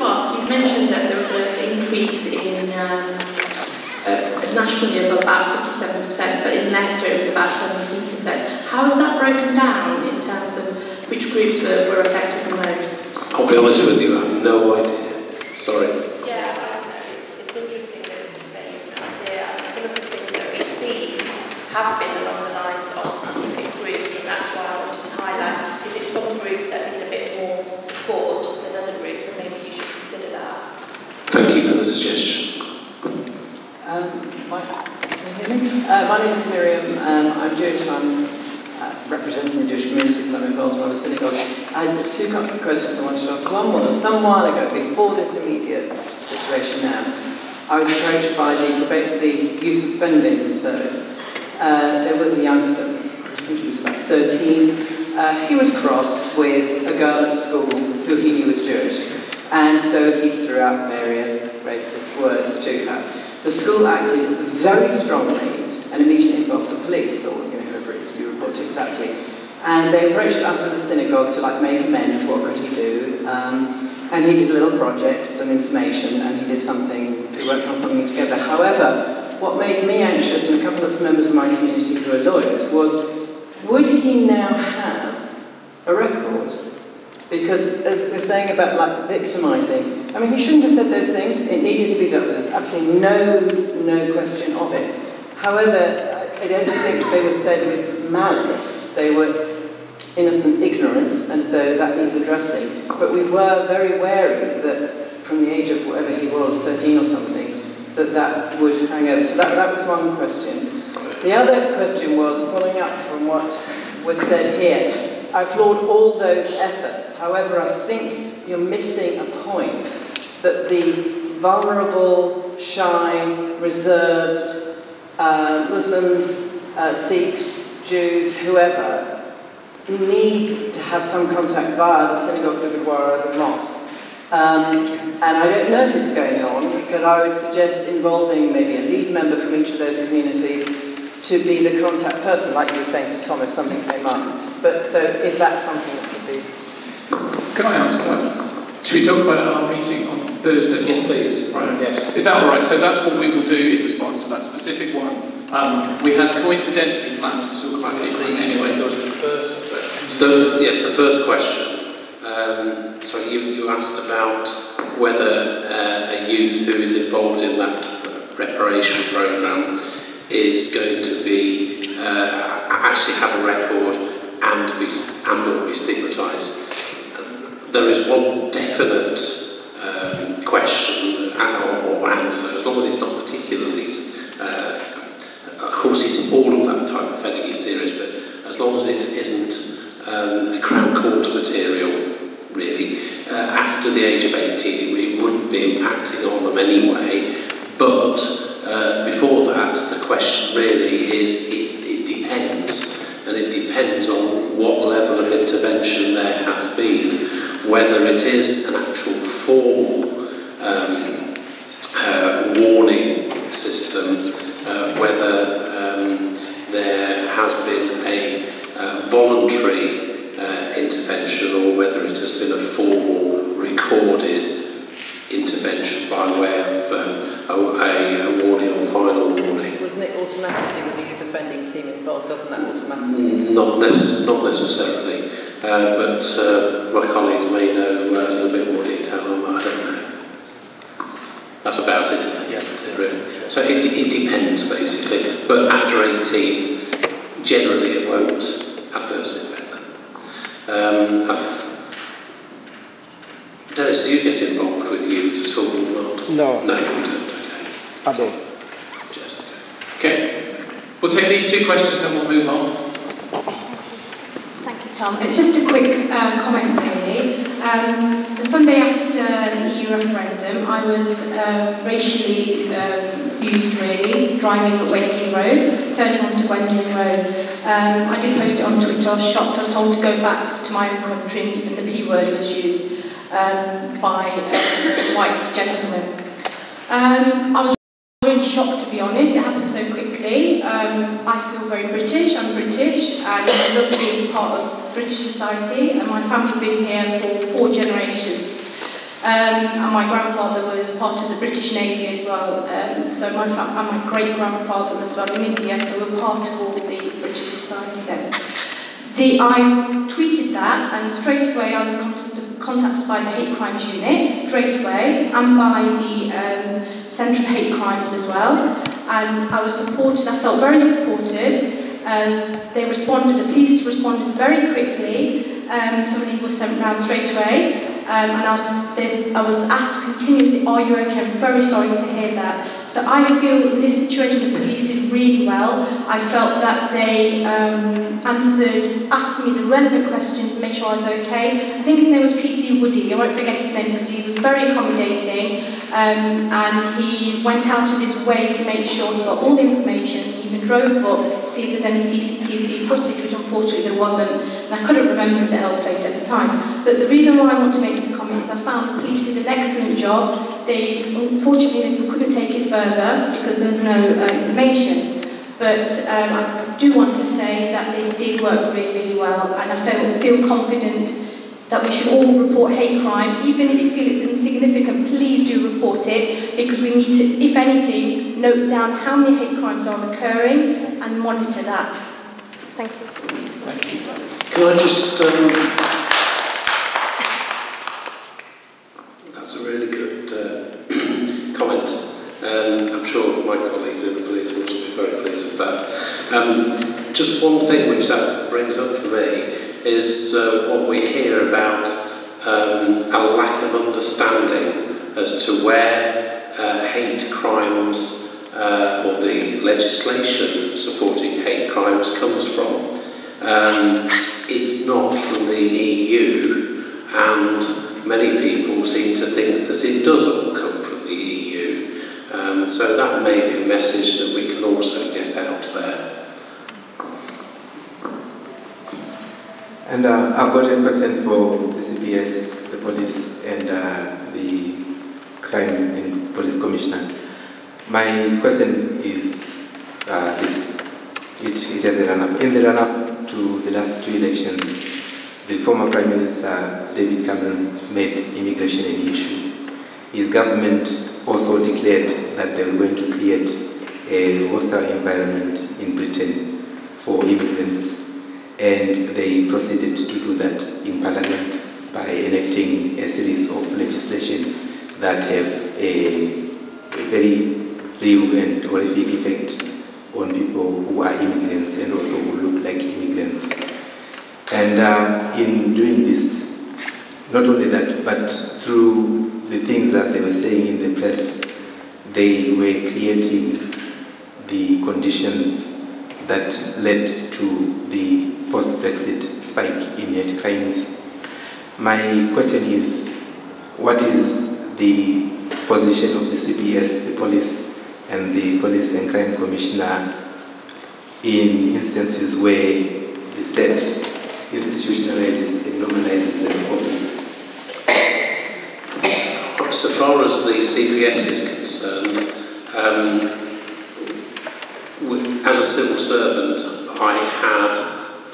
to ask, you mentioned that there was an increase in nationally of about 57%, but in Leicester it was about 17%. How is that broken down in terms of which groups were affected the most? I'll be honest with you, I have no idea. Sorry. Yeah, it's interesting that you say you have no idea. Some of the things that we've seen have been along the lines of specific groups, and that's why I wanted to highlight. Is it some groups that need a bit more support than other groups, and maybe you should consider that? Thank you for the suggestion. My name is Miriam. I'm Jewish. I'm representing the Jewish community, but I'm involved in a synagogue. I had two questions I wanted to ask. One was, some while ago, before this immediate situation now, I was approached by the youth offending service. There was a youngster, I think he was about 13. He was crossed with a girl at school who he knew was Jewish, and so he threw out various racist words to her. The school acted very strongly and immediately involved the police, or whoever you report to exactly. And they approached us as a synagogue to make amends. What could he do? And he did a little project, some information, and he did something. We worked on something together. However, what made me anxious, and a couple of members of my community who are lawyers, was would he now have a record? Because as we're saying about victimising, I mean, he shouldn't have said those things. It needed to be done. There's absolutely no question of it. However, I don't think they were said with malice. They were innocent ignorance, and so that needs addressing. But we were very wary that from the age of whatever he was, 13 or something, that would hang over. So that was one question. The other question was, following up from what was said here, I applaud all those efforts. However, I think you're missing a point that the vulnerable, shy, reserved Muslims, Sikhs, Jews, whoever, need to have some contact via the synagogue, the Gurdwara, or the mosque. And I don't know if it's going on, but I would suggest involving maybe a lead member from each of those communities to be the contact person, like you were saying to Tom, if something came up. But so, is that something that could be? Can I answer that? Should we talk about our meeting on Thursday? Yes, please. Right. Yes. Is that all right? So that's what we will do in response to that specific one. We had coincidentally planned to talk about it anyway. There was the first. Yes, the first question. So you asked about whether a youth who is involved in that reparation programme is going to be actually have a record and will be stigmatised. There is one definite question or answer, as long as it's not particularly. Of course, it's all of that type of offending is serious, but as long as it isn't a Crown Court material, really, after the age of 18, it wouldn't be impacting on them anyway. But before that, the question really is, it depends, and it depends on what level of intervention there has been, whether it is an actual formal warning system, whether there has been a voluntary intervention, or whether it has been a formal recorded intervention by way of a warning or final warning. Wasn't it automatically with the youth offending team involved? Doesn't that automatically? Not necessarily, but my colleagues may know a little bit more detail on that. I don't know. That's about it, yes, really. So it depends, basically. But after 18, generally it won't adversely affect them. Dennis, do you get involved with youth at all or not? No. No, you don't, okay. Adults. Just Okay. We'll take these two questions, then we'll move on. Thank you, Tom. It's just a quick comment, really. The Sunday after the EU referendum, I was racially abused, really, driving up Wakeley Road, turning onto Gwendolyn Road. I did post it on Twitter. I was shocked. I was told to go back to my own country, and the P word was used by a white gentleman. I was really shocked, to be honest. It happened so quickly. I feel very British. I'm British, and I love being part of British society, and my family's been here for 4 generations. And my grandfather was part of the British Navy as well, so my great-grandfather was well in India, so we're part of all the British society then. I tweeted that, and straight away I was contacted by the Hate Crimes Unit, straight away, and by the Centre of Hate Crimes as well. And I was supported, I felt very supported. They responded, the police responded very quickly. Somebody was sent round straight away. And I was asked continuously, are you okay? I'm very sorry to hear that. So I feel in this situation the police did really well. I felt that they asked me the relevant questions to make sure I was okay. I think his name was PC Woody, I won't forget his name because he was very accommodating, and he went out of his way to make sure he got all the information. He even drove up to see if there's any CCTV footage, which unfortunately there wasn't. And I couldn't remember the L plate at the time. But the reason why I want to make this comment is I found the police did an excellent job. Unfortunately, they couldn't take it further because there was no information. But I do want to say that they did work really, really well, and I feel confident that we should all report hate crime. Even if you feel it's insignificant, please do report it, because we need to, if anything, note down how many hate crimes are occurring and monitor that. Thank you. Thank you. Can I just... that's a really good comment. I'm sure my colleagues in the police will also be very pleased with that. Just one thing which that brings up for me is what we hear about a lack of understanding as to where hate crimes or the legislation supporting hate crimes comes from. It's not from the EU, and many people seem to think that it does all come from the EU. So that may be a message that we can also get out there. And I've got a question for the CPS, the police, and the Crime and Police Commissioner. My question is this. It has a run-up. In the run-up to the last two elections, the former Prime Minister David Cameron made immigration an issue. His government also declared that they were going to create a hostile environment in Britain for immigrants, and they proceeded to do that in Parliament by enacting a series of legislation that have a very real and horrific effect on people who are immigrants and also who look like immigrants. And in doing this, not only that, but through the things that they were saying in the press, they were creating the conditions that led to the post-Brexit spike in hate crimes. My question is, what is the position of the CPS, the police, and the Police and Crime Commissioner in instances where the state institutionalizes and normalizes the problem? So far as the CPS is concerned, as a civil servant, I had,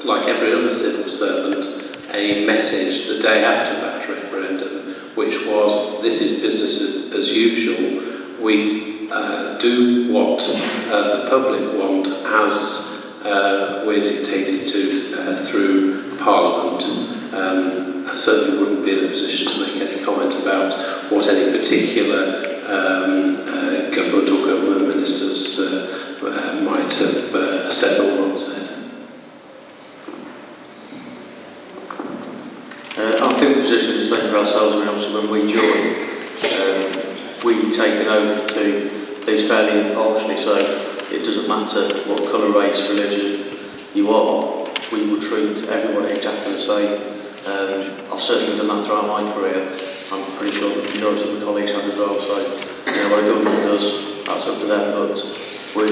like every other civil servant, a message the day after that referendum, which was, this is business as usual. We do what the public want as we're dictated to through Parliament. I certainly wouldn't be in a position to make any comment about what any particular government or government ministers might have said or not said. I think the position is the same for ourselves. I mean, obviously when we join, we take an oath to police fairly impartially, so it doesn't matter what colour, race, religion you are, we will treat everybody exactly the same. I've certainly done that throughout my career. I'm pretty sure the majority of my colleagues have as well, so what a government does, that's up to them, but we,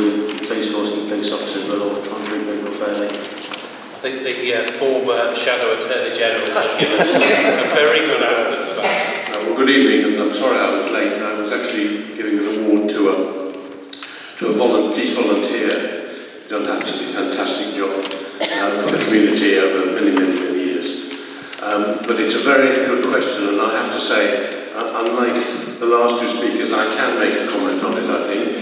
police force and police officers, will all try and treat people fairly. I think the former Shadow Attorney General will give us a very good answer to that. Well, good evening, and I'm sorry I was late. I was actually giving an award to a police volunteer who's done an absolutely fantastic job for the community over many, many, many years. But it's a very good question, and I have to say, unlike the last two speakers, I can make a comment on it, I think.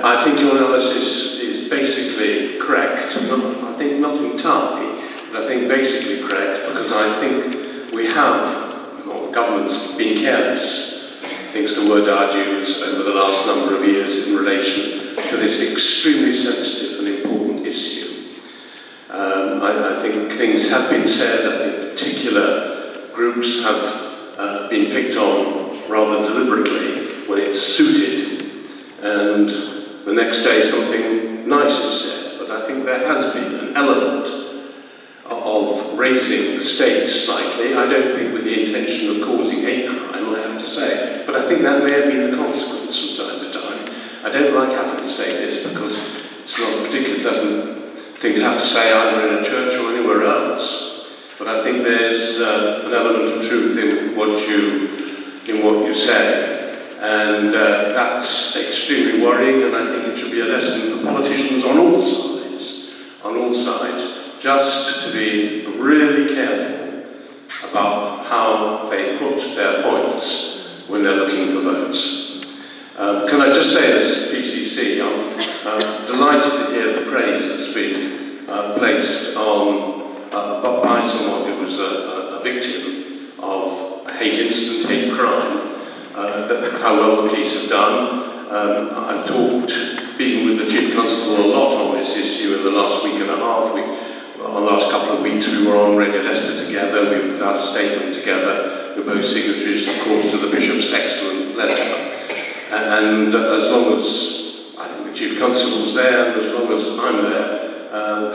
I think your analysis is basically correct. I think not entirely, but I think basically correct, because I think we have, well, the government's been careless, I think is the word I'd use, over the last number of years in relation to this extremely sensitive and important issue. I think things have been said, I think particular groups have been picked on rather deliberately when it's suited, and the next day something nice is said. But I think there has been an element of raising the stakes slightly. I don't think with the intention of causing hate crime, I have to say, but I think that may have been the consequence from time to time. I don't like having to say this because it's not a particularly pleasant thing to have to say either in a church or anywhere else. But I think there's an element of truth in what you say, and that's extremely worrying. And I think it should be a lesson for politicians on all sides, just to be really careful about how they put their points when they're looking for votes. Can I just say, as PCC, I'm delighted to hear the praise that's been placed on by someone who was a victim of hate incident, hate crime, how well the police have done. I've been with the Chief Constable a lot on this issue in the last week and a half. On the last couple of weeks we were on Radio Leicester together, we put out a statement together, we're both signatories, of course, to the Bishop's excellent letter. And as long as I think the Chief Constable's there, and as long as I'm there,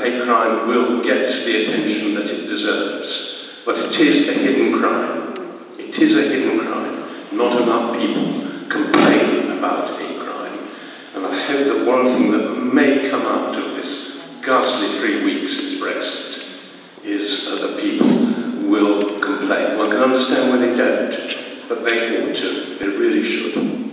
hate crime will get the attention that it deserves. But it is a hidden crime. It is a hidden crime. Not enough people complain about hate crime. And I hope that one thing that may come out of this ghastly 3 weeks since Brexit is that people will complain. One can understand when they don't, but they ought to. They really should.